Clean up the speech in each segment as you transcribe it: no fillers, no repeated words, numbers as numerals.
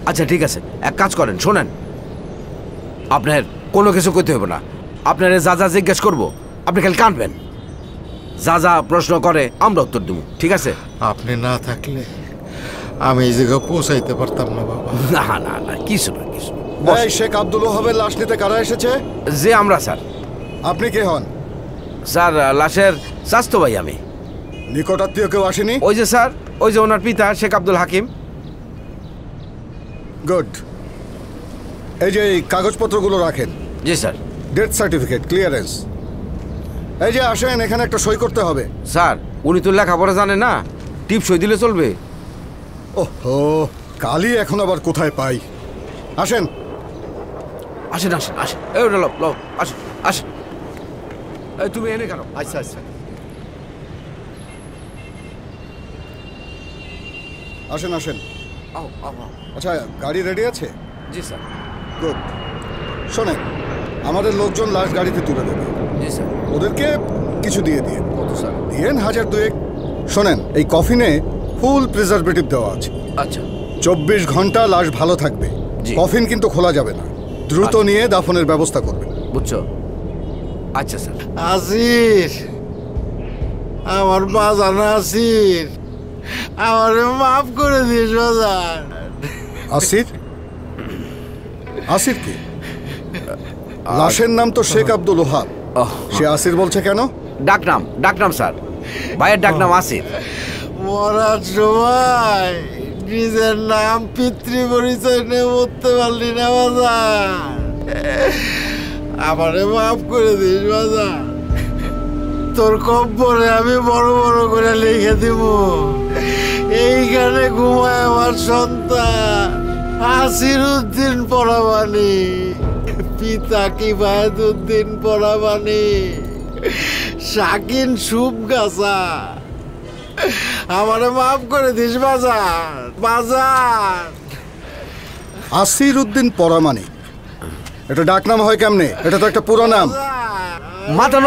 আচ্ছা ঠিক আছে, এক কাজ করেন, শোনেন, আপনার কোনো কিছু করতে হবে না। আপনারা যা যা জিজ্ঞেস করবো আপনি খালি কাঁদবেন, যা যা প্রশ্ন করে আমরা উত্তর দেবো, ঠিক আছে? আপনি না থাকলে আমি এই জায়গায় পৌঁছাইতে পারতাম না বাবা। না না না, কিছু না কিছু। শেখ আব্দুল ওহাবের লাশ নিতে কারা এসেছে? যে আমরা স্যার। আপনি কে হন? স্যার লাশের স্বাস্থ্য ভাই আমি। নিকট আত্মীয় কেউ আসেনি? ওই যে স্যার, ওই যে ওনার পিতা শেখ আব্দুল হাকিম। গুড। এই যে এই কাগজপত্রগুলো রাখেন। জি স্যার। Death certificate, clearance. এই যে আসেন, এখানে একটা সই করতে হবে। স্যার উনি তো লেখাপড়া জানে না, টিপ সই দিলে চলবে? ওহো, কালি এখন আবার কোথায় পাই? আসেন আসেন আসেন আসেন, এই লো লো, আসেন আসেন। এই তুমি এনে কেন? আচ্ছা আচ্ছা, আসেন আসেন। আচ্ছা, গাড়ি রেডি আছে? জি স্যার। গুড। শোনেন, আমাদের লোকজন লাশ গাড়িতে তুলে দেবে। জি স্যার। ওদেরকে কিছু দিয়ে দিয়ে কত স্যার? দিয়েন 1000-2। শোনেন, এই কফিনে ফুল প্রিজারভেটিভ দেওয়া আছে। আচ্ছা। 24 ঘন্টা লাশ ভালো থাকবে। কফিন কিন্তু খোলা যাবে না। দ্রুত নিয়ে দাফনের ব্যবস্থা করবেন, বুঝছো? আচ্ছা স্যার। আসির, আমার বাজান আসির, আমারে মাফ করে দিস বাজান। আসির? আসির কি? লাশের নাম তো শেখ আব্দুল ওহাব। সে আসির বলছে কেন? ডাকনাম স্যার, ভাইয়ের ডাকনাম আসির। মরার সময় নিজের নাম পিতৃ পরিচয় নিয়ে মরতে পারলি না বাজান, আমারে মাফ করে দিস বাজান। তোর কব্বরে আমি বড় বড় করে লিখে দিব, এইখানে ঘুমায় আমার সন্তান আসির উদ্দিন পরামানি, পিতা কিফায়েতুদ্দিন পরামানি, শাকিন সুবগাছা। আমারে মাফ করে দিস বাজান, বাজান। আসির উদ্দিন পরামানি, এটা ডাকনাম হয় কেমনে? এটা তো একটা পুরো নাম। মাথা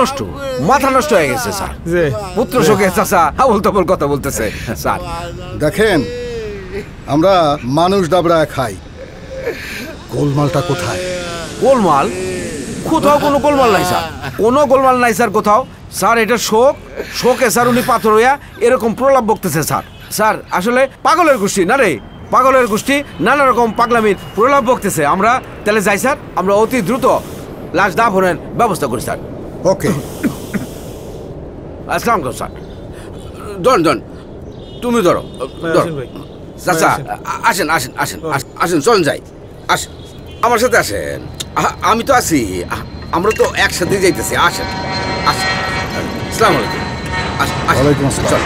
নষ্ট হয়ে গেছে স্যার। পুত্র শোকে চাচা আবল তাবল কথা বলতেছে স্যার। দেখেন, আমরা মানুষ দাবড়ায় খাই, গোলমালটা কোথায়? গোলমাল? কোথাও কোনো গোলমাল নাই স্যার, কোনো গোলমাল নাই স্যার কোথাও। স্যার এটা শোকে স্যার উনি পাথর হইয়া এরকম প্রলাপ বকতেছে স্যার। স্যার আসলে পাগলের গোষ্ঠী না রে, পাগলের গোষ্ঠী নানা রকম পাগলামির প্রলাপ বকতেছে। আমরা তাহলে যাই স্যার, আমরা অতি দ্রুত লাশ দাফনের ব্যবস্থা করি স্যার। ওকে। আসসালাম স্যার। ধরুন তুমি ধরো চাচা, আসেন আসেন আসেন আসেন, চলেন যাই, আসেন আমার সাথে আসেন। আমি তো আছি, আমরা তো একসাথে যাইতেছি, আসেন আসেন। আসসালামু আলাইকুম। ওয়ালাইকুম আসসালাম।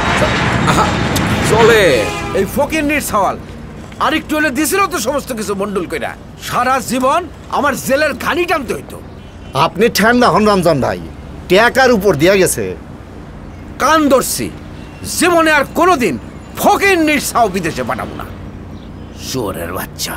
চলে এই ফকিন্নির সওয়াল আরেকটু হলে দিছিল তো সমস্ত কিছু মন্ডল কইরা, সারা জীবন আমার জেলের ঘানি টানতে হইতো। আপনি ঠান্ডা হন রমজান ভাই, টাকার উপর দিয়া গেছে। কান ধরছি, জীবনে আর কোনোদিন ফকিন্নির সাও বিদেশে পাঠাবো না। শুয়োরের বাচ্চা।